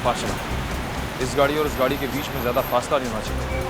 Fast चला। इस गाड़ी और उस गाड़ी के बीच में ज्यादा फासला नहीं होना चाहिए।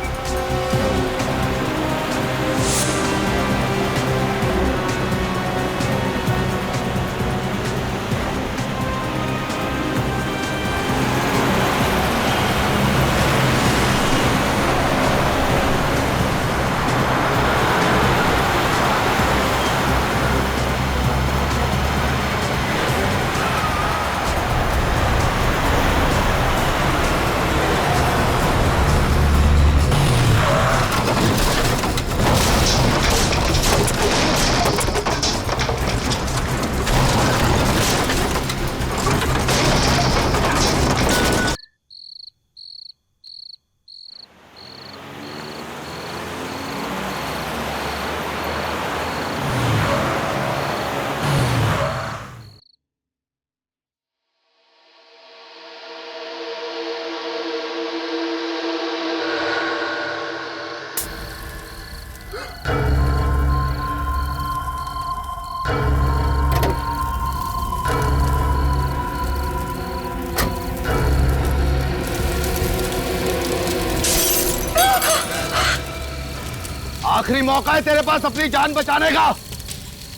आखिरी मौका है तेरे पास अपनी जान बचाने का।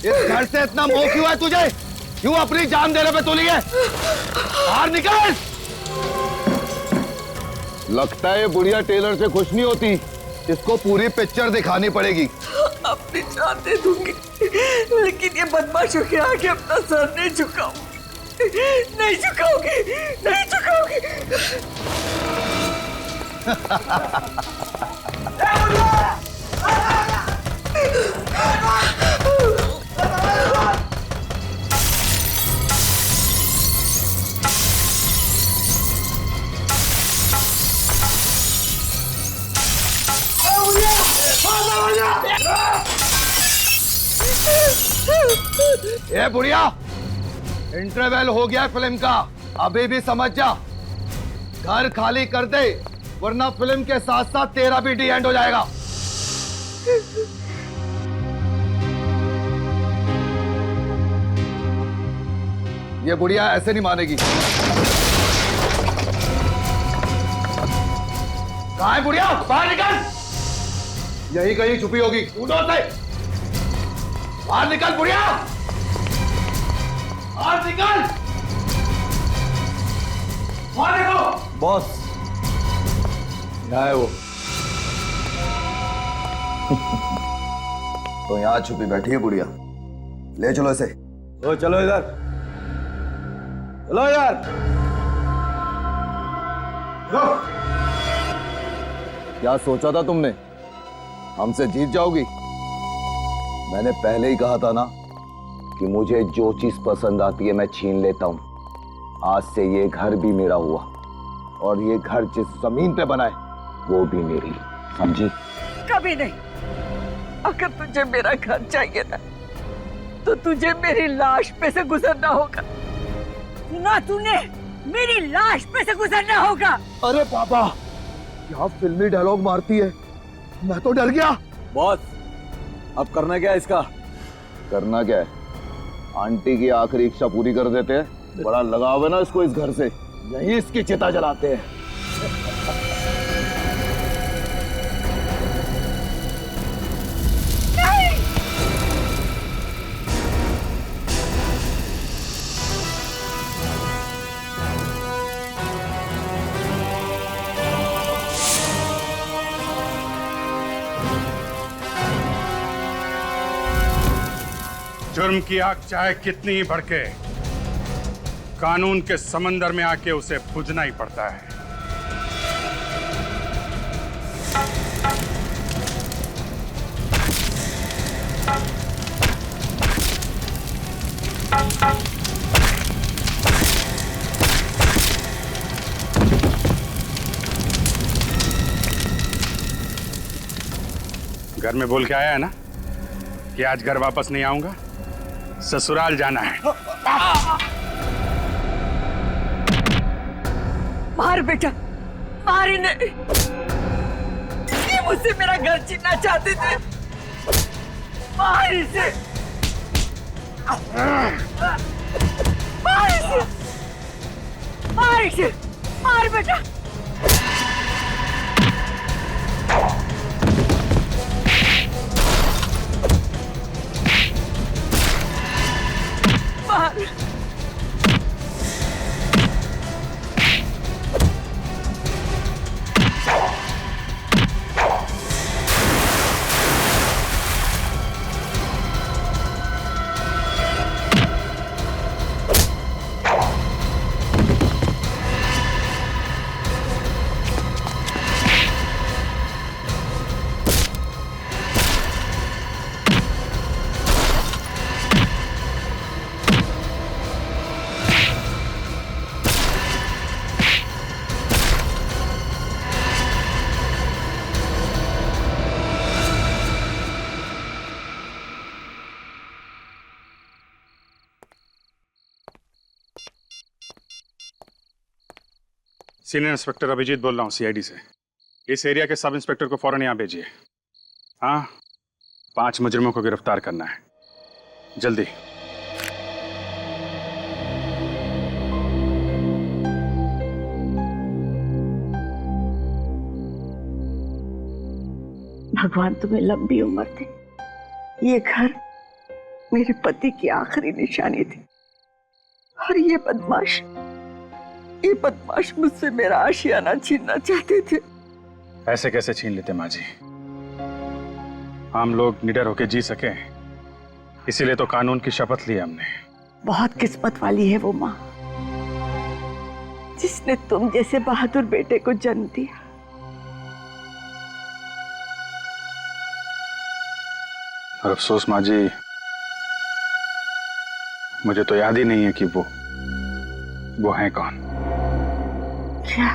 इस घर से इतना मोह क्यों है तुझे? क्यों अपनी जान देने पे तुली है? बाहर निकल। लगता है बुढ़िया टेलर से खुश नहीं होती। इसको पूरी पिक्चर दिखानी पड़ेगी। अपनी जान दे दूंगी, लेकिन ये बदमाशों के आगे अपना सर नहीं झुकाऊंगी, नहीं झुकाऊंगी, नहीं झुकाऊंगी। ए बुढ़िया, इंटरवल हो गया फिल्म का, अभी भी समझ जा। घर खाली कर दे, वरना फिल्म के साथ साथ तेरा भी डी एंड हो जाएगा। ये बुढ़िया ऐसे नहीं मानेगी। कहाँ है बुढ़िया? बाहर निकल। यही कहीं छुपी होगी, ढूंढो उसे। बाहर निकल बुढ़िया, बाहर निकल। बाहर देखो। बॉस, यहाँ है वो। तो यहाँ छुपी बैठी है बुढ़िया। ले चलो इसे। ओ चलो इधर, चलो यार। क्या सोचा था तुमने? हमसे जीत जाओगी? मैंने पहले ही कहा था ना कि मुझे जो चीज पसंद आती है मैं छीन लेता हूं। आज से ये घर भी मेरा हुआ, और ये घर जिस जमीन पे बना है वो भी मेरी, समझी? कभी नहीं। अगर तुझे मेरा घर चाहिए ना, तो तुझे मेरी लाश पे से गुजरना होगा। सुना तूने? मेरी लाश पे से गुजरना होगा। अरे बाबा, क्या फिल्मी डायलॉग मारती है, मैं तो डर गया। बॉस, अब करना क्या है इसका? करना क्या है? आंटी की आखिरी इच्छा पूरी कर देते हैं। बड़ा लगाव है ना इसको इस घर से, यहीं इसकी चिता जलाते हैं। जुर्म की आग चाहे कितनी ही भड़के, कानून के समंदर में आके उसे बुझना ही पड़ता है। घर में बोल के आया है ना कि आज घर वापस नहीं आऊंगा, ससुराल जाना है। मार बेटा, मार इन्हें। ये मुझसे मेरा घर छीनना चाहते थे। मार इसे, मार इसे, मार इसे। मार बेटा। मार। सीनियर इंस्पेक्टर अभिजीत बोल रहा हूँ सीआईडी से। इस एरिया के सब इंस्पेक्टर को फौरन यहाँ भेजिए। हाँ, 5 मुजरिमों को गिरफ्तार करना है, जल्दी। भगवान तुम्हें लंबी उम्र दे। ये घर मेरे पति की आखिरी निशानी थी और ये बदमाश मुझसे मेरा आशियाना छीनना चाहते थे। ऐसे कैसे छीन लेते माँ जी? हम लोग निडर होकर जी सके, इसीलिए तो कानून की शपथ ली हमने। बहुत किस्मत वाली है वो माँ जिसने तुम जैसे बहादुर बेटे को जन्म दिया। और अफसोस माँ जी, मुझे तो याद ही नहीं है कि वो हैं कौन। क्या?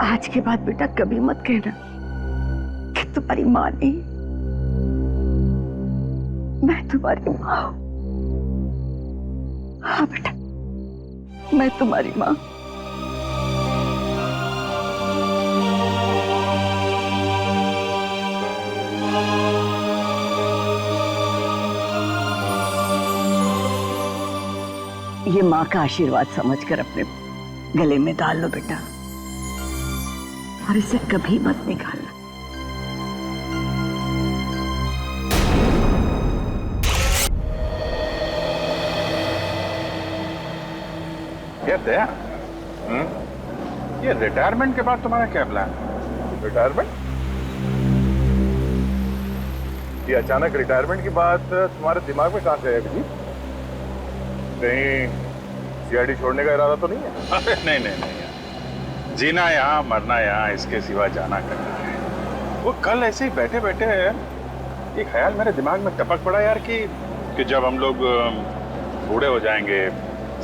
आज के बाद बेटा कभी मत कहना कि तुम्हारी माँ नहीं, मैं तुम्हारी माँ हूं। हाँ बेटा, मैं तुम्हारी माँ। ये माँ का आशीर्वाद समझकर अपने गले में डाल लो बेटा, और इसे कभी मत निकालना। कहते हैं ये रिटायरमेंट के बाद तुम्हारा क्या प्लान है? रिटायरमेंट? ये अचानक रिटायरमेंट की बात तुम्हारे दिमाग में कहां से है अभिजीत? कहीं सीआईडी छोड़ने का इरादा तो नहीं है? अरे नहीं नहीं नहीं, जीना यहाँ मरना यहाँ, इसके सिवा जाना करना है। वो कल ऐसे ही बैठे बैठे एक ख्याल मेरे दिमाग में टपक पड़ा यार कि जब हम लोग बूढ़े हो जाएंगे,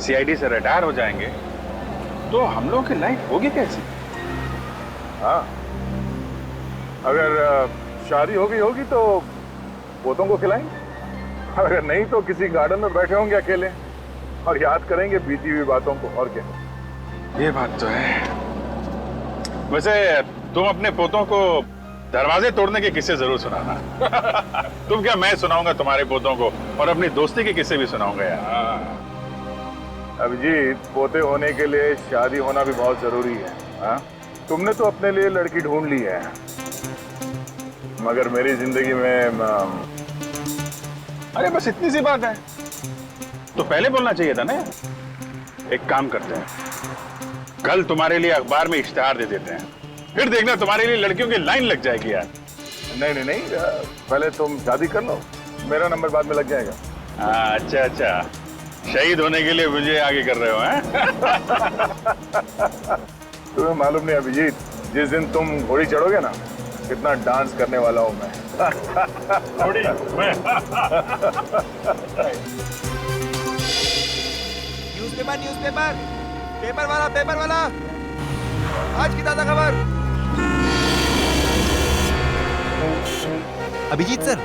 सीआईडी से रिटायर हो जाएंगे, तो हम लोगों की लाइफ होगी कैसी? हाँ, अगर शादी हो गई होगी तो पोतों को खिलाएंगे, अगर नहीं तो किसी गार्डन में बैठे होंगे अकेले और याद करेंगे बीती हुई बातों को। और क्या? ये बात तो है। वैसे तुम अपने पोतों को दरवाजे तोड़ने के किस्से जरूर सुनाना। तुम क्या, मैं सुनाऊंगा तुम्हारे पोतों को, और अपनी दोस्ती के किस्से भी सुनाऊंगा यार। अभिजीत, पोते होने के लिए शादी होना भी बहुत जरूरी है। हाँ, तुमने तो अपने लिए लड़की ढूंढ ली है, मगर मेरी जिंदगी में अरे बस इतनी सी बात है तो पहले बोलना चाहिए था ना। एक काम करते हैं, कल तुम्हारे लिए अखबार में इश्तिहार दे देते हैं, फिर देखना तुम्हारे लिए लड़कियों की लाइन लग जाएगी यार। नहीं नहीं नहीं, पहले तुम शादी कर लो, मेरा नंबर बाद में लग जाएगा। अच्छा अच्छा, शहीद होने के लिए मुझे आगे कर रहे हो हैं? तुम्हें मालूम नहीं अभिजीत, जिस दिन तुम घोड़ी चढ़ोगे ना, कितना डांस करने वाला हूं मैं। घोड़ी मैं? न्यूज़पेपर पेपर वाला, आज की ताजा खबर। अभिजीत सर,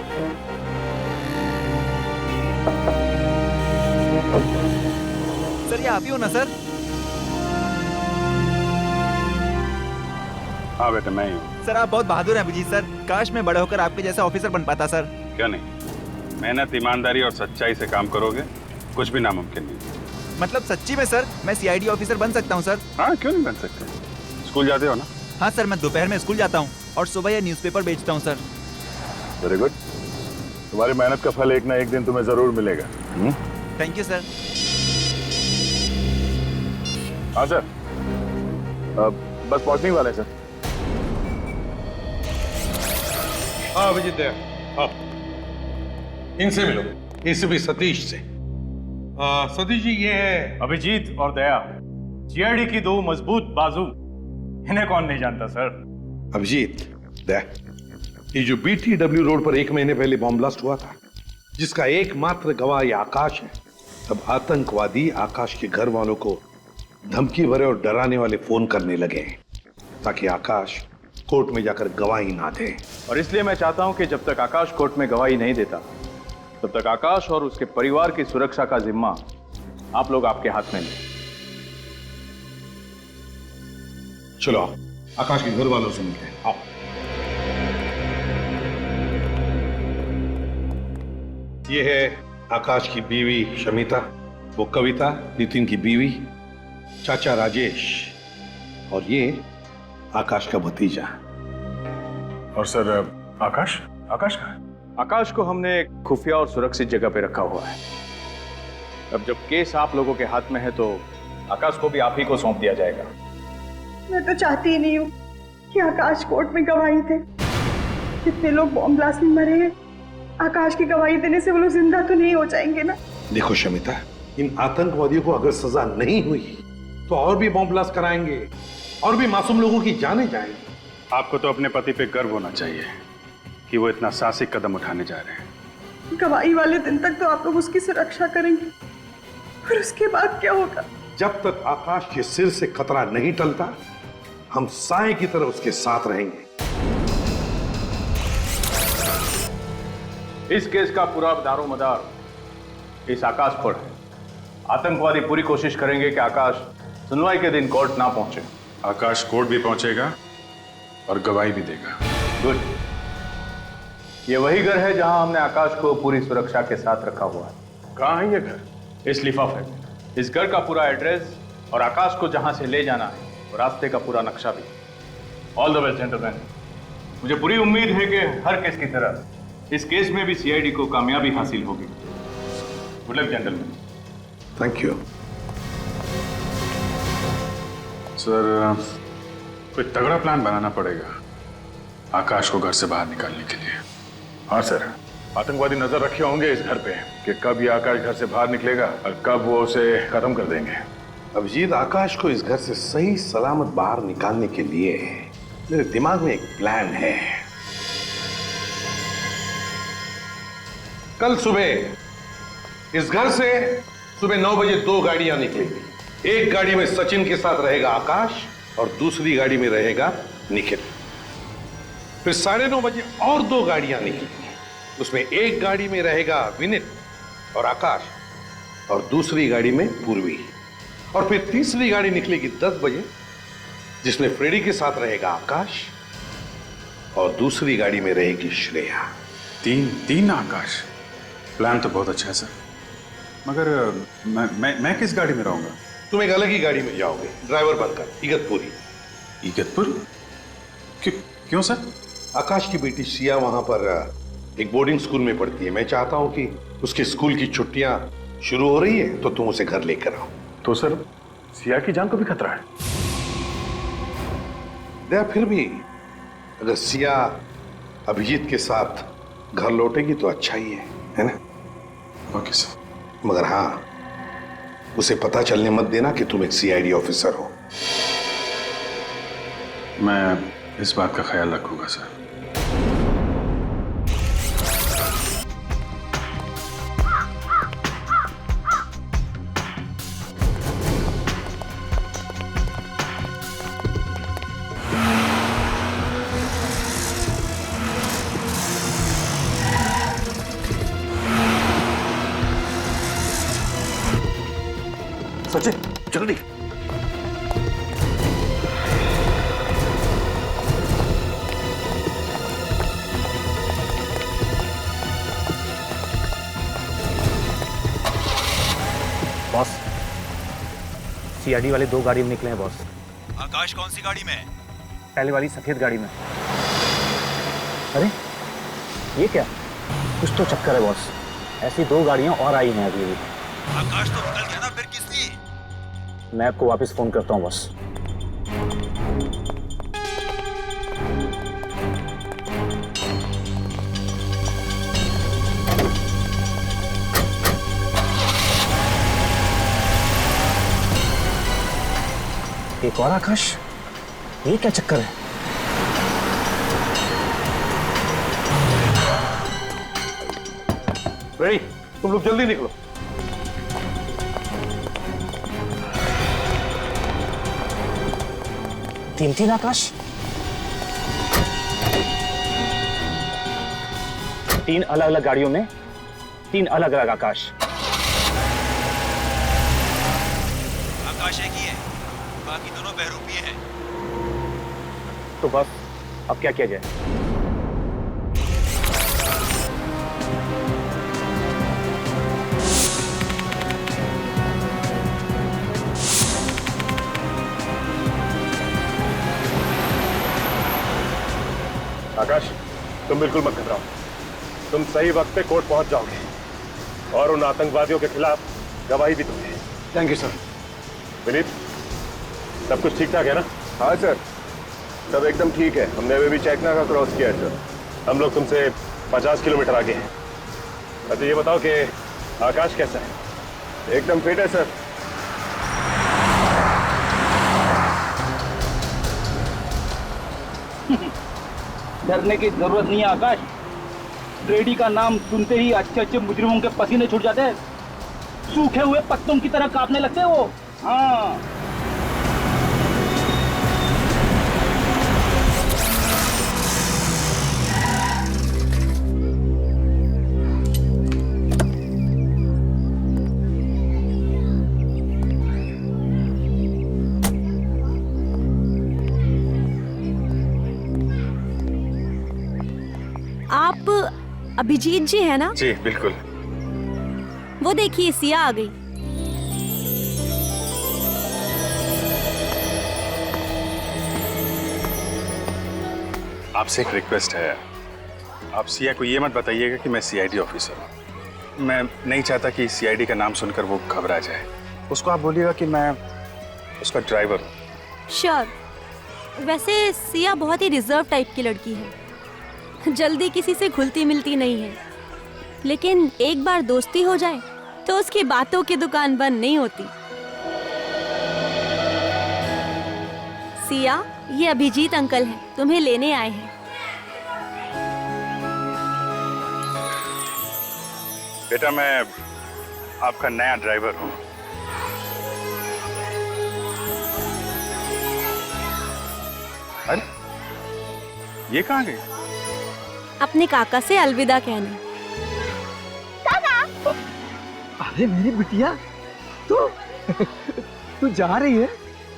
सर ये आप ही हो ना सर? हाँ बेटा, मैं ही हूँ। सर आप बहुत बहादुर हैं अभिजीत सर, काश मैं बड़े होकर आपके जैसा ऑफिसर बन पाता सर। क्या नहीं, मेहनत, ईमानदारी और सच्चाई से काम करोगे कुछ भी नामुमकिन नहीं। मतलब सच्ची में सर मैं सीआईडी ऑफिसर बन सकता हूँ सर? हाँ, क्यों नहीं बन सकते? स्कूल जाते हो ना? हाँ सर, मैं दोपहर में स्कूल जाता हूँ और सुबह यह न्यूज़पेपर बेचता हूँ सर। Very good. तुम्हारी मेहनत का फल एक ना एक दिन तुम्हें जरूर मिलेगा। Thank you sir. हाँ सर, बस पहुंचने ही वाले हैं सर। हाँ अभिजीत दया, हाँ इनसे मिलो, एसीपी सतीश से। सतीश जी ये है अभिजीत और दया, जीआईडी की दो मजबूत बाजू, इन्हें कौन नहीं जानता सर। अभिजीत दया, ये जो BTW रोड पर 1 महीने पहले बॉम्ब ब्लास्ट हुआ था, जिसका एकमात्र गवाह ये आकाश है, तब आतंकवादी आकाश के घर वालों को धमकी भरे और डराने वाले फोन करने लगे ताकि आकाश कोर्ट में जाकर गवाही ना दे। और इसलिए मैं चाहता हूं कि जब तक आकाश कोर्ट में गवाही नहीं देता, तब तक आकाश और उसके परिवार की सुरक्षा का जिम्मा आप लोग आपके हाथ में लें। चलो आकाश के घर वालों से मिलते हैं, आओ। ये है आकाश की बीवी शमिता, वो कविता नितिन की बीवी, चाचा राजेश, और ये आकाश का भतीजा। और सर आकाश आकाश कहाँ है? आकाश को हमने एक खुफिया और सुरक्षित जगह पे रखा हुआ है। अब जब केस आप लोगों के हाथ में है तो आकाश को भी आप ही को सौंप दिया जाएगा। मैं तो चाहती ही नहीं हूँ कि आकाश कोर्ट में गवाही दे। कितने लोग बॉम्ब ब्लास्ट में मरे हैं, आकाश की गवाही देने से वो लोग जिंदा तो नहीं हो जाएंगे ना। देखो शमिता, इन आतंकवादियों को अगर सजा नहीं हुई तो और भी बॉम्ब ब्लास्ट कराएंगे और भी मासूम लोगों की जानें जाएंगी। आपको तो अपने पति पे गर्व होना चाहिए कि वो इतना साहसिक कदम उठाने जा रहे हैं। गवाही वाले दिन तक तो आप लोग उसकी सुरक्षा करेंगे, फिर उसके बाद क्या होगा? जब तक आकाश के सिर से खतरा नहीं टलता, हम साए की तरह उसके साथ रहेंगे। इस केस का पूरा दारोमदार इस आकाश पर है। आतंकवादी पूरी कोशिश करेंगे कि आकाश सुनवाई के दिन कोर्ट ना पहुंचे। आकाश कोर्ट भी पहुंचेगा और गवाही भी देगा। गुड। ये वही घर है जहां हमने आकाश को पूरी सुरक्षा के साथ रखा हुआ है। कहाँ है ये घर? इस लिफाफे में इस घर का पूरा एड्रेस और आकाश को जहां से ले जाना है और रास्ते का पूरा नक्शा भी। All the best gentleman. मुझे पूरी उम्मीद है कि हर केस की तरह इस केस में भी सीआईडी को कामयाबी हासिल होगी। Good luck gentleman. Thank you sir, कोई तगड़ा प्लान बनाना पड़ेगा आकाश को घर से बाहर निकालने के लिए। हाँ सर, आतंकवादी नजर रखे होंगे इस घर पे कि कब ये आकाश घर से बाहर निकलेगा और कब वो उसे खत्म कर देंगे। अभिजीत, आकाश को इस घर से सही सलामत बाहर निकालने के लिए मेरे दिमाग में एक प्लान है। कल सुबह इस घर से सुबह 9 बजे 2 गाड़ियां निकलेंगी। एक गाड़ी में सचिन के साथ रहेगा आकाश और दूसरी गाड़ी में रहेगा निखिल। फिर 9:30 बजे और 2 गाड़ियां निकलेंगी। उसमें एक गाड़ी में रहेगा विनित और आकाश और दूसरी गाड़ी में पूर्वी। और फिर तीसरी गाड़ी निकलेगी 10 बजे, जिसमें फ्रेडी के साथ रहेगा आकाश और दूसरी गाड़ी में रहेगी श्रेया। तीन आकाश। प्लान तो बहुत अच्छा है सर, मगर मैं किस गाड़ी में रहूंगा? तुम एक अलग ही गाड़ी में जाओगे, ड्राइवर बनकर इगतपुरी। इगतपुर? क्यों सर? आकाश की बेटी सिया वहां पर एक बोर्डिंग स्कूल में पढ़ती है। मैं चाहता हूं कि उसके स्कूल की छुट्टियां शुरू हो रही है तो तुम उसे घर लेकर आओ। तो सर, सिया की जान को भी खतरा है। दया, फिर भी अगर सिया अभिजीत के साथ घर लौटेगी तो अच्छा ही है ना? Okay sir. मगर हाँ, उसे पता चलने मत देना कि तुम एक सीआईडी ऑफिसर हो। मैं इस बात का ख्याल रखूंगा सर। सचिन जल्दी। बॉस, सीआईडी वाले 2 गाड़ी में निकले हैं बॉस। आकाश कौन सी गाड़ी में है? पहले वाली सफेद गाड़ी में। अरे ये क्या, कुछ तो चक्कर है बॉस। ऐसी 2 गाड़ियां और आई हैं अभी। आकाश तो निकल गया ना, फिर किसकी? मैं आपको वापस फोन करता हूँ बॉस। एक और आकाश, ये क्या चक्कर है? रेडी, तुम लोग जल्दी निकलो। तीन आकाश, 3 अलग अलग गाड़ियों में 3 अलग अलग आकाश। आकाश एक ही है, बाकी दोनों बहरूपीय हैं। तो बस अब क्या किया जाए? आकाश, तुम बिल्कुल मत घबराओ। तुम सही वक्त पे कोर्ट पहुंच जाओगे और उन आतंकवादियों के खिलाफ गवाही भी दोगे। Thank you sir. विनीत, सब कुछ ठीक ठाक है ना? हाँ सर, सब एकदम ठीक है। हमने अभी भी चेकना का क्रॉस किया है सर। हम लोग तुमसे 50 किलोमीटर आगे हैं। अच्छा ये बताओ कि आकाश कैसा है? एकदम फिट है सर। डरने की जरूरत नहीं है आकाश। रेडी का नाम सुनते ही अच्छे अच्छे मुजरिमों के पसीने छूट जाते हैं, सूखे हुए पत्तों की तरह कांपने लगते हैं वो। हाँ, आप अभिजीत जी है ना? जी बिल्कुल। वो देखिए सिया आ गई। आपसे एक रिक्वेस्ट है, आप सिया को ये मत बताइएगा कि मैं सीआईडी ऑफिसर हूँ। मैं नहीं चाहता कि सीआईडी का नाम सुनकर वो घबरा जाए। उसको आप बोलिएगा कि मैं उसका ड्राइवर हूँ। श्योर। वैसे सिया बहुत ही रिजर्व टाइप की लड़की है, जल्दी किसी से घुलती मिलती नहीं है, लेकिन एक बार दोस्ती हो जाए तो उसकी बातों की दुकान बंद नहीं होती। सिया, ये अभिजीत अंकल हैं, तुम्हें लेने आए हैं। बेटा, मैं आपका नया ड्राइवर हूँ। अरे ये कहाँ गई? अपने काका से अलविदा कहने। काका! अरे मेरी बिटिया, तू जा रही है?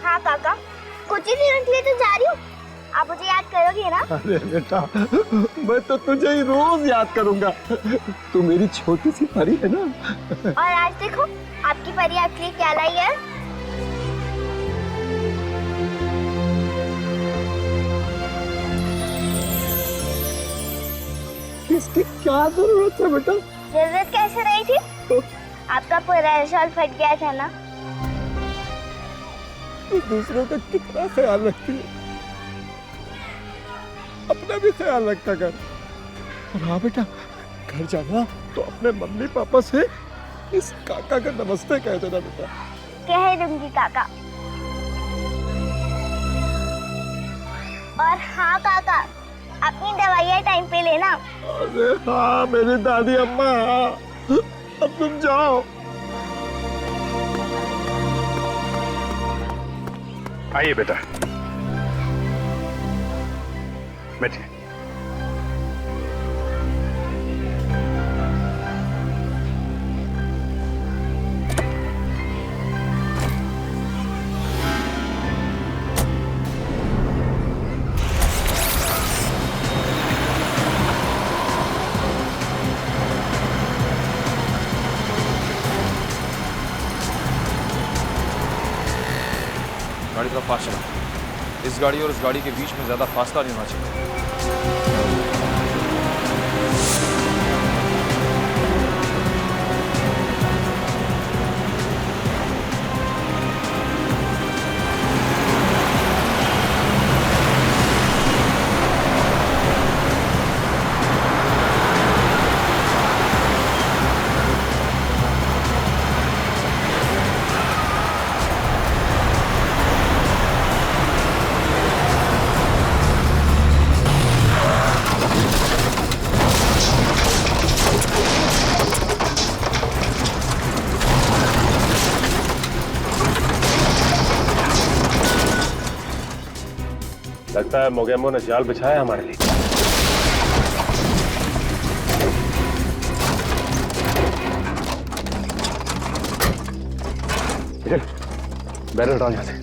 हाँ काका, कुछ ही दिनों के लिए तो जा रही हूँ। आप मुझे याद करोगे ना? अरे बेटा, मैं तो तुझे ही रोज याद करूंगा। तू मेरी छोटी सी परी है ना। और आज देखो, आपकी परी आपके लिए क्या लाई है। इसकी क्या जरूरत है बेटा? जरूरत कैसे रही थी? आपका पूरा साल फट गया था ना। तू दूसरों का कितना ख्याल रखती है, अपना भी ख्याल रखा कर। और हाँ बेटा, घर जाना तो अपने मम्मी पापा से इस काका का नमस्ते कह देना बेटा। कह दूंगी काका। और हाँ काका, अपनी दवाइयाँ टाइम पे लेना। अरे हाँ मेरी दादी अम्मा, अब तुम जाओ। आइए बेटा, बैठिए। गाड़ी थोड़ा फास्ट चला। इस गाड़ी और उस गाड़ी के बीच में ज़्यादा फासला नहीं होना चाहिए। लगता है मोगेम्बो ने जाल बिछाया हमारे लिए। बैरल डाल यहाँ से।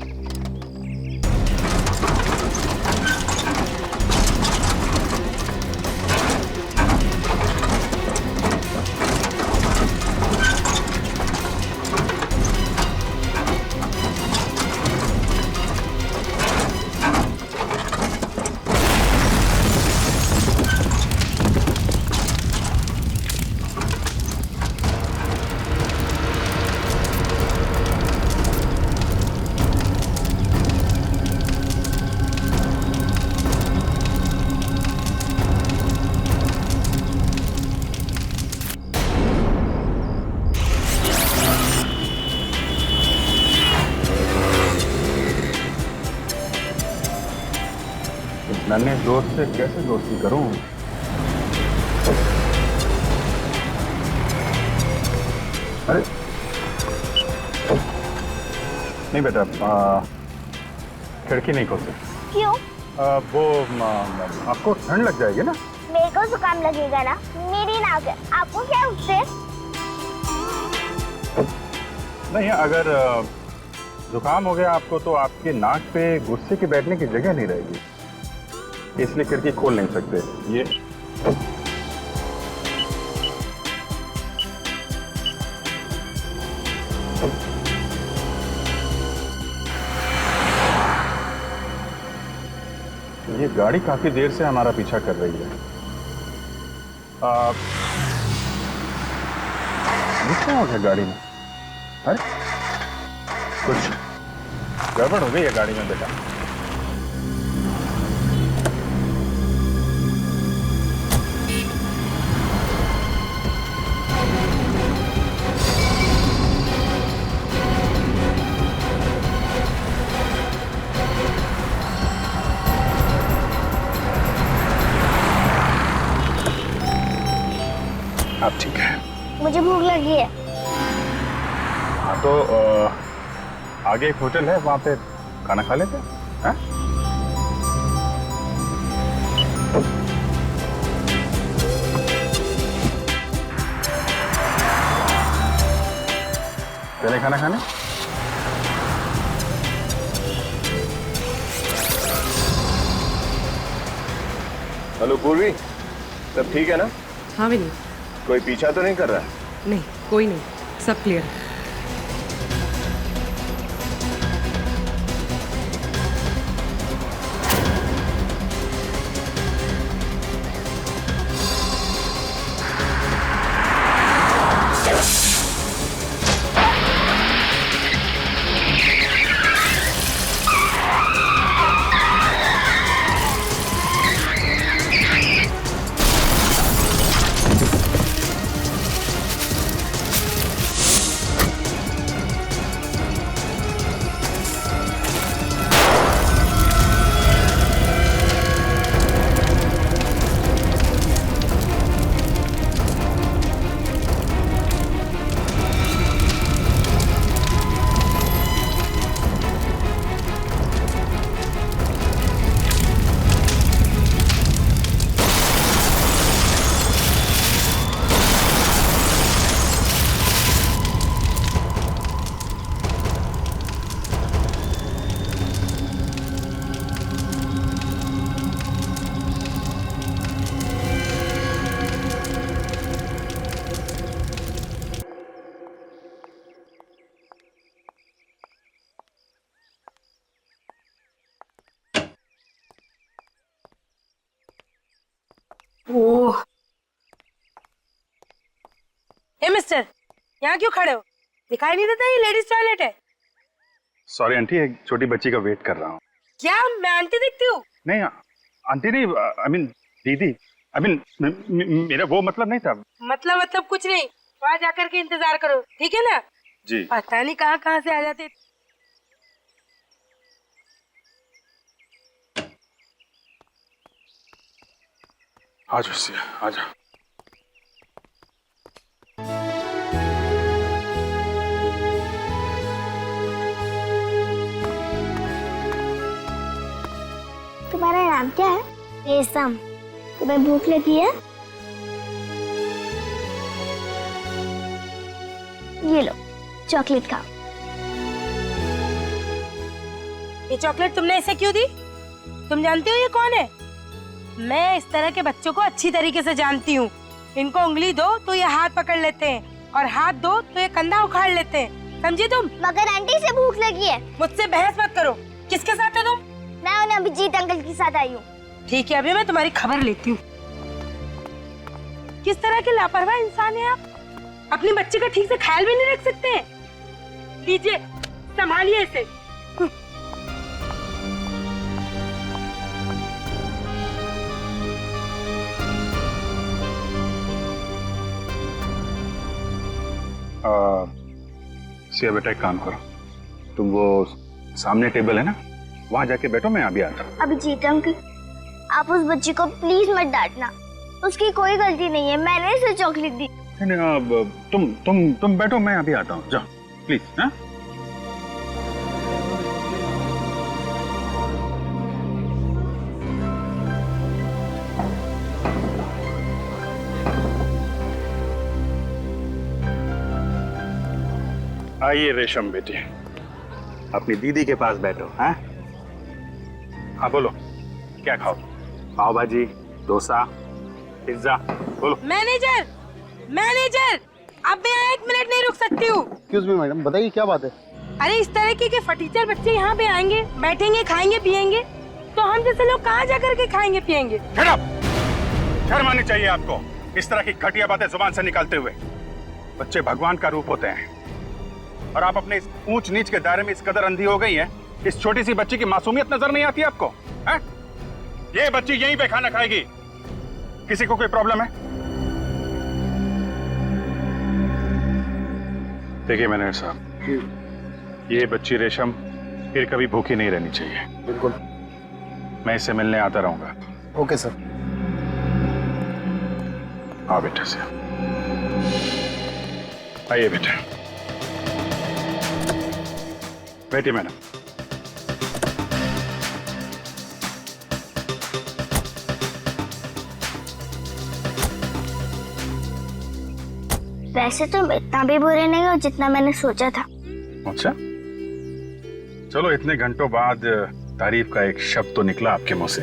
नन्हे दोस्त से कैसे दोस्ती करूं? अरे नहीं बेटा, खिड़की नहीं खोल सकती। क्यों? वो आपको ठंड लग जाएगी ना। मेरे को जुकाम लगेगा ना, मेरी नाक है, आपको क्या उससे? नहीं, अगर जुकाम हो गया आपको तो आपके नाक पे गुस्से के बैठने की जगह नहीं रहेगी, इसलिए खिड़की खोल नहीं सकते। ये गाड़ी काफी देर से हमारा पीछा कर रही है। क्या हो गया गाड़ी में? अरे कुछ गड़बड़ हो गई है गाड़ी में बेटा। अब ठीक है। मुझे भूख लगी है। हाँ तो आगे एक होटल है, वहां पे खाना खा लेते हैं। चले खाना खाने। हेलो पूर्वी, सब ठीक है ना? हाँ विनी। कोई पीछा तो नहीं कर रहा है? नहीं, कोई नहीं, सब क्लियर है। यहाँ क्यों खड़े हो? दिखाई नहीं देता ये लेडीज टॉयलेट है? सॉरी आंटी, एक छोटी बच्ची का वेट कर रहा हूँ। क्या मैं आंटी दिखती हूँ? नहीं आंटी नहीं, आई मीन दीदी, आई मीन मेरा वो मतलब नहीं था। मतलब कुछ नहीं, वहाँ जाकर के इंतजार करो, ठीक है ना? जी। पता नहीं कहाँ से आ जाते। आ जाओ सिया, आ जाओ। तुम्हारा नाम क्या है? रेशम। तुम्हें भूख लगी है? ये लो चॉकलेट खाओ। ये चॉकलेट तुमने इसे क्यों दी? तुम जानती हो ये कौन है? मैं इस तरह के बच्चों को अच्छी तरीके से जानती हूँ। इनको उंगली दो तो ये हाथ पकड़ लेते हैं और हाथ दो तो ये कंधा उखाड़ लेते हैं, समझी तुम? मगर आंटी से भूख लगी है। मुझसे बहस मत करो। किसके साथ है तुम? मैं उन्हें अभिजीत अंकल के साथ आई हूँ। ठीक है, अभी मैं तुम्हारी खबर लेती हूँ। किस तरह के लापरवाह इंसान है आप? अपने बच्चे का ठीक से ख्याल भी नहीं रख सकते हैं। लीजिए संभालिए इसे। सिया बेटा एक काम करो, तुम वो सामने टेबल है ना, वहां जाके बैठो, मैं अभी आता हूँ। अभिजीत अंकल, आप उस बच्ची को प्लीज मत डांटना। उसकी कोई गलती नहीं है, मैंने इसे चॉकलेट दी। नहीं, तुम बैठो, मैं अभी आता हूँ, जाओ प्लीज। हाँ आइए रेशम बेटी, अपनी दीदी के पास बैठो। हाँ हाँ बोलो, क्या खाओ? पाव भाजी, डोसा, पिज्जा, बोलो। मैनेजर, अब मैं 1 मिनट नहीं रुक सकती हूँ। एक्सक्यूज मी मैडम, बताइए क्या बात है? अरे इस तरह के फटीचर बच्चे यहाँ पे आएंगे, बैठेंगे, खाएंगे, पिएंगे, तो हम जैसे लोग कहाँ जाकर के खाएंगे पिएंगे? शर्म आनी चाहिए आपको इस तरह की घटिया बातें जुबान से निकालते हुए। बच्चे भगवान का रूप होते हैं और आप अपने इस ऊंच नीच के दायरे में इस कदर अंधी हो गई हैं, इस छोटी सी बच्ची की मासूमियत नजर नहीं आती आपको? है? ये बच्ची यहीं पे खाना खाएगी, किसी को कोई प्रॉब्लम है? देखिए मैनेजर साहब, ये बच्ची रेशम फिर कभी भूखी नहीं रहनी चाहिए। बिल्कुल, मैं इससे मिलने आता रहूंगा। Okay sir. हाँ बेटा से आइए बेटा, बैठिए मैडम। वैसे तुम इतना भी बुरे नहीं हो जितना मैंने सोचा था। अच्छा, चलो इतने घंटों बाद तारीफ का एक शब्द तो निकला आपके मुंह से।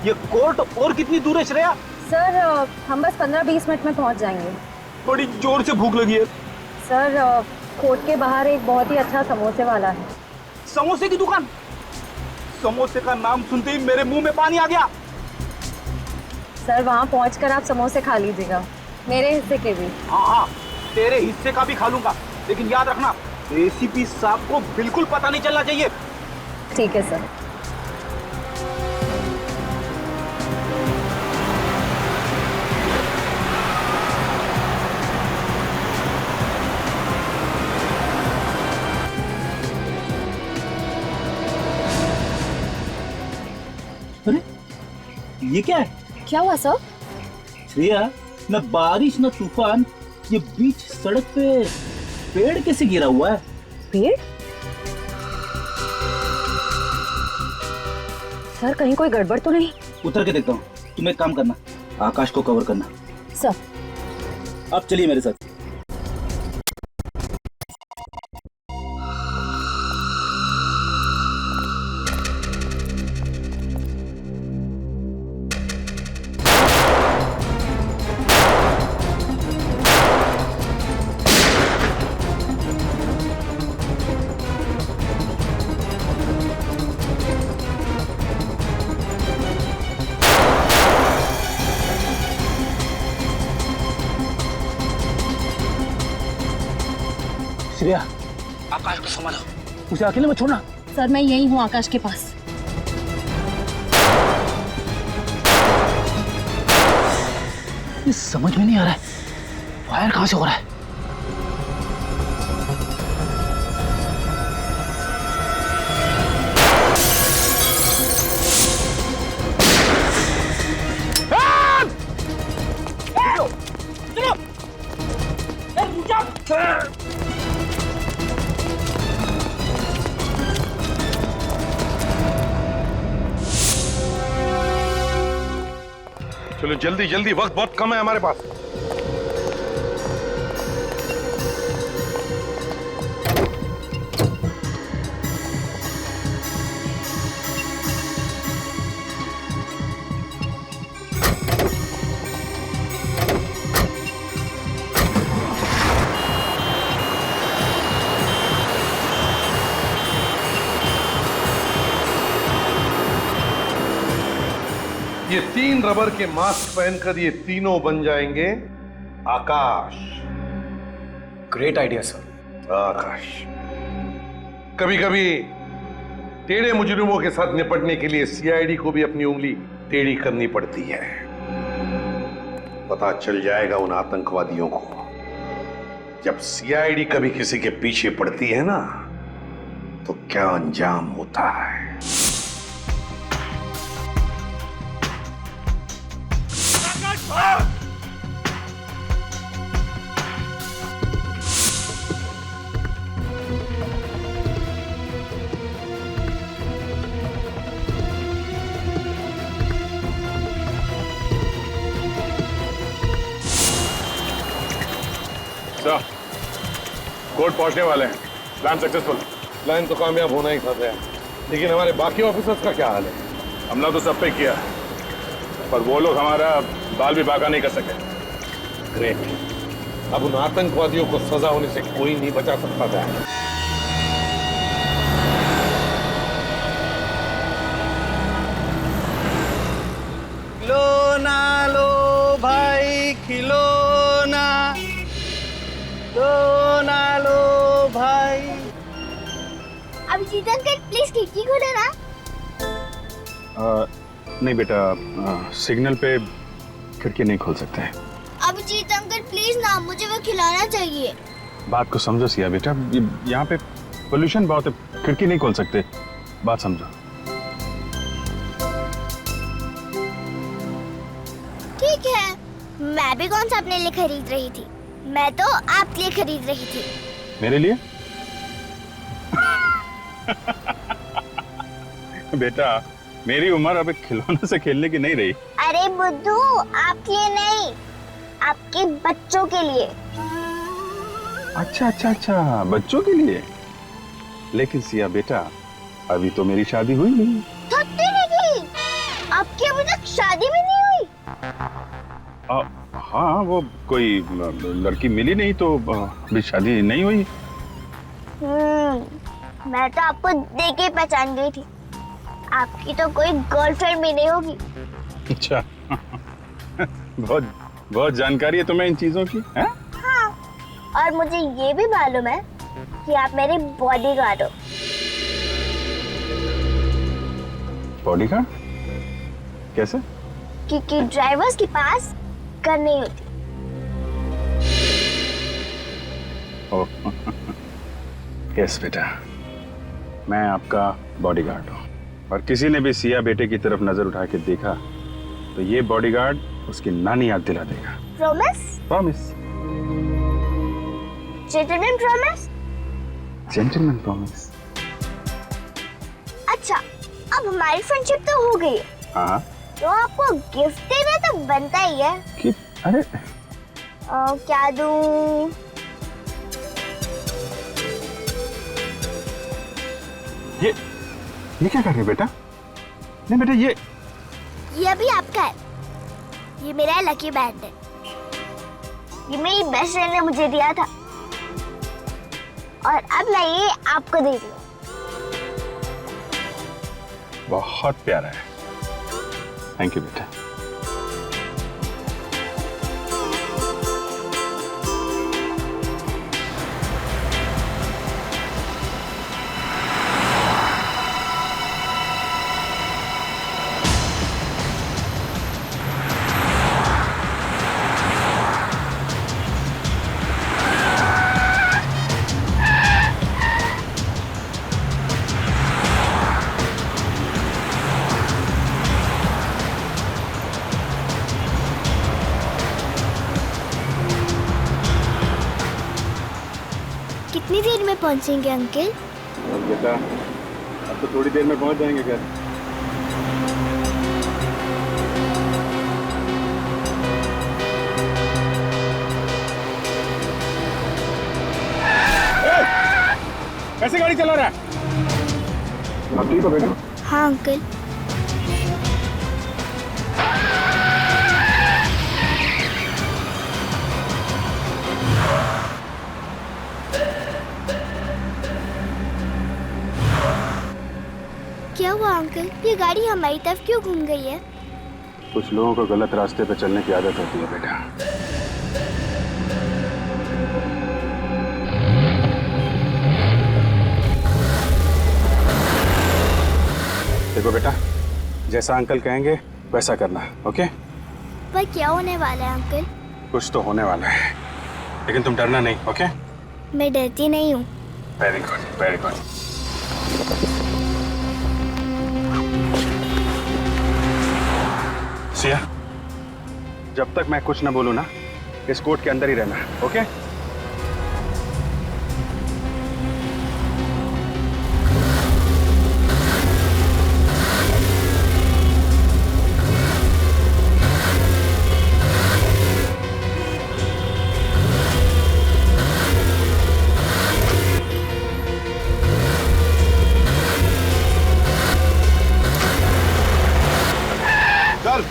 ये कोर्ट और कितनी दूर है श्रेया? सर हम बस 15-20 मिनट में पहुंच जाएंगे। बड़ी जोर से भूख लगी है। सर कोर्ट के बाहर एक बहुत ही अच्छा समोसे वाला है। समोसे की दुकान? समोसे का नाम सुनते ही मेरे मुंह में पानी आ गया। सर वहाँ पहुंचकर आप समोसे खा लीजिएगा, मेरे हिस्से के भी। हाँ, तेरे हिस्से का भी खा लूंगा, लेकिन याद रखना एसीपी साहब को बिल्कुल पता नहीं चलना चाहिए। ठीक है सर। अरे ये क्या है? क्या हुआ सर? श्रेया, न बारिश न तूफान, ये बीच सड़क पे पेड़ कैसे गिरा हुआ है? पेड़? सर कहीं कोई गड़बड़ तो नहीं? उतर के देखता हूँ। तुम एक काम करना, आकाश को कवर करना। सर अब चलिए मेरे साथ। श्रेया, आकाश को संभालो, उसे अकेले मत छोड़ना। सर मैं यही हूँ आकाश के पास। ये समझ में नहीं आ रहा है, फायर कहां से हो रहा है? चलो जल्दी जल्दी, वक्त बहुत कम है हमारे पास। ये 3 रबर के मास्क पहनकर ये तीनों बन जाएंगे Akash. Great idea sir. Akash, कभी कभी टेढ़े मुजरिमों के साथ निपटने के लिए सीआईडी को भी अपनी उंगली टेढ़ी करनी पड़ती है। पता चल जाएगा उन आतंकवादियों को, जब सीआईडी कभी किसी के पीछे पड़ती है ना, तो क्या अंजाम होता है। कोर्ट पहुंचने वाले हैं। Plan successful. प्लान तो कामयाब होना ही था, लेकिन हमारे बाकी ऑफिसर्स का क्या हाल है? हमला तो सब पे किया, पर वो लोग हमारा बाल भी बाका नहीं कर सके। ग्रेट। अब उन आतंकवादियों को सजा होने से कोई नहीं बचा सकता था। खिलौना लो भाई, खिलौना लो भाई। अभिजीत अंकल प्लीज खिड़की खोलो ना। नहीं बेटा, सिग्नल पे खिड़की नहीं खोल सकते हैं। अभिजीत अंकल प्लीज ना, मुझे वो खिलाना चाहिए। बात को समझो सिया बेटा, यहाँ पे पोल्यूशन बहुत है, खिड़की नहीं खोल सकते, बात समझो। ठीक है, मैं भी कौन सा अपने लिए खरीद रही थी, मैं तो आपके लिए खरीद रही थी। मेरे लिए? बेटा मेरी उम्र अब खिलौने से खेलने की नहीं रही। अरे बुद्धू, आपके लिए नहीं, आपके बच्चों के लिए। अच्छा अच्छा अच्छा, बच्चों के लिए। लेकिन सिया बेटा, अभी तो मेरी शादी हुई नहीं। थकती नहीं, आपकी अभी तक शादी भी नहीं हुई। हाँ, वो कोई लड़की मिली नहीं तो अभी शादी नहीं हुई। मैं तो आपको देख के पहचान गई थी, आपकी तो कोई गर्लफ्रेंड भी नहीं होगी। अच्छा बहुत बहुत जानकारी है तुम्हें इन चीजों की, है? हाँ, और मुझे ये भी मालूम है कि आप मेरे बॉडीगार्ड हो। बॉडीगार्ड? कैसे? क्योंकि ड्राइवर्स के पास गन नहीं होती। यस बेटा, मैं आपका बॉडीगार्ड हूँ, और किसी ने भी सिया बेटे की तरफ नजर उठा के देखा तो ये बॉडीगार्ड उसकी नानी याद दिला देगा। Promise? Promise. Gentleman promise? Gentleman promise. अच्छा, अब हमारी फ्रेंडशिप तो हो गई है, हाँ, तो आपको गिफ्ट देना तो बनता ही है। कि अरे क्या दूं? ये क्या कर रहे हो बेटा? नहीं बेटा, ये अभी आपका है, ये मेरा लकी बैंड है, ये मेरी बेस्ट फ्रेंड ने मुझे दिया था, और अब मैं ये आपको दे रही हूँ। बहुत प्यारा है, थैंक यू बेटा। पहुंचेंगे अंकल? बेटा अब तो थोड़ी देर में पहुंच जाएंगे घर। कैसे गाड़ी चला रहा है? आप ठीक हो बेटा? हाँ अंकल। क्या हुआ अंकल? ये गाड़ी हमारी तरफ क्यों घूम गई है? कुछ लोगों को गलत रास्ते पे चलने की आदत होती है बेटा। देखो बेटा, जैसा अंकल कहेंगे वैसा करना, ओके? पर क्या होने वाला है अंकल? कुछ तो होने वाला है, लेकिन तुम डरना नहीं, ओके? मैं डरती नहीं हूँ। Very good, very good. Siya, जब तक मैं कुछ न बोलूं ना, इस कोर्ट के अंदर ही रहना, ओके? चल।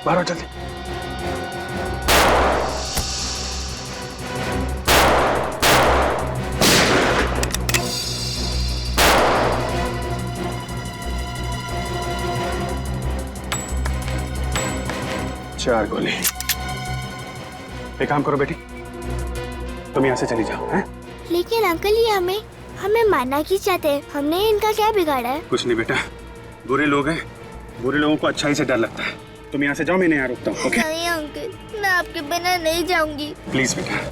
बाहर आओ जल्दी। चार गोली। एक काम करो बेटी, तुम यहाँ से चली जाओ, हैं? लेकिन अंकल ये हमें मारना क्यों चाहते हैं? हमने इनका क्या बिगाड़ा है? कुछ नहीं बेटा, बुरे लोग हैं, बुरे लोगों को अच्छाई से डर लगता है। तुम यहाँ से जाओ, मैं यहाँ रुकता हूँ, ओके? नहीं अंकल, मैं आपके बिना नहीं जाऊंगी। प्लीज बेटा।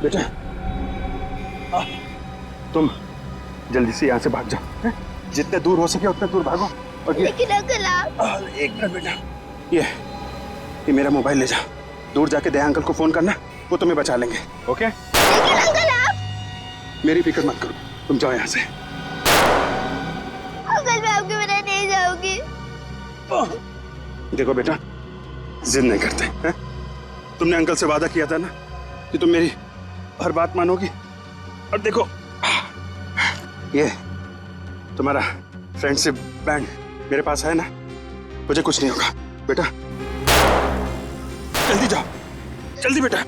बेटा, तुम जल्दी से यहाँ से भाग जाओ, हैं? जितने दूर हो सके उतने दूर भागो। और लेकिन अंकल आप... एक मिनट बेटा, ये मेरा मोबाइल ले जाओ, दूर जाके दया अंकल को फोन करना, वो तुम्हें बचा लेंगे, ओके? लेकिन अंकल आप... मेरी फिक्र मत करो, तुम जाओ यहाँ से। अंकल मैं आपके बिना नहीं जाऊंगी। देखो बेटा, जिद नहीं करते, हैं? तुमने अंकल से वादा किया था ना कि तुम मेरी हर बात मानोगी। और देखो, ये तुम्हारा फ्रेंडशिप बैंड मेरे पास है ना, मुझे कुछ नहीं होगा बेटा। जल्दी जाओ, जल्दी बेटा।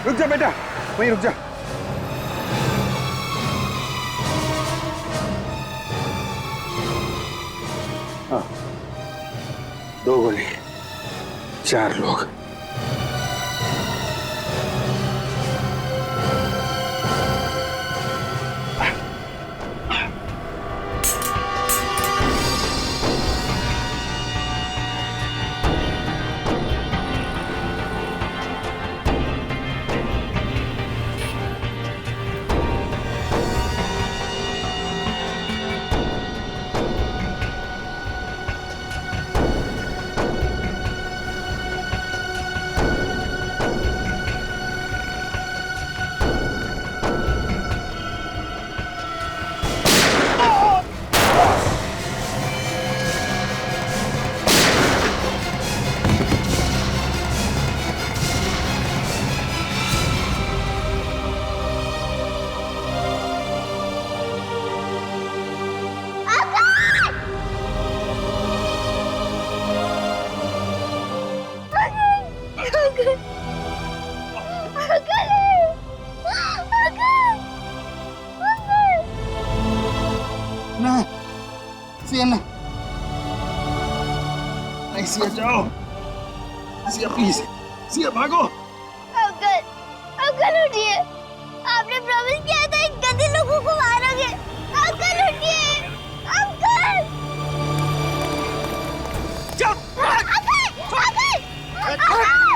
रुक जा बेटा, वहीं रुक जा। हाँ, 2 गोली, 4 लोग। सिया नहीं, सिया जाओ, सिया प्लीज, सिया भागो। अंकल उठिए, आपने प्रॉमिस किया था इन गंदे लोगों को मारोगे। अंकल उठिए, अंकल। चल। Uncle, uncle, uncle.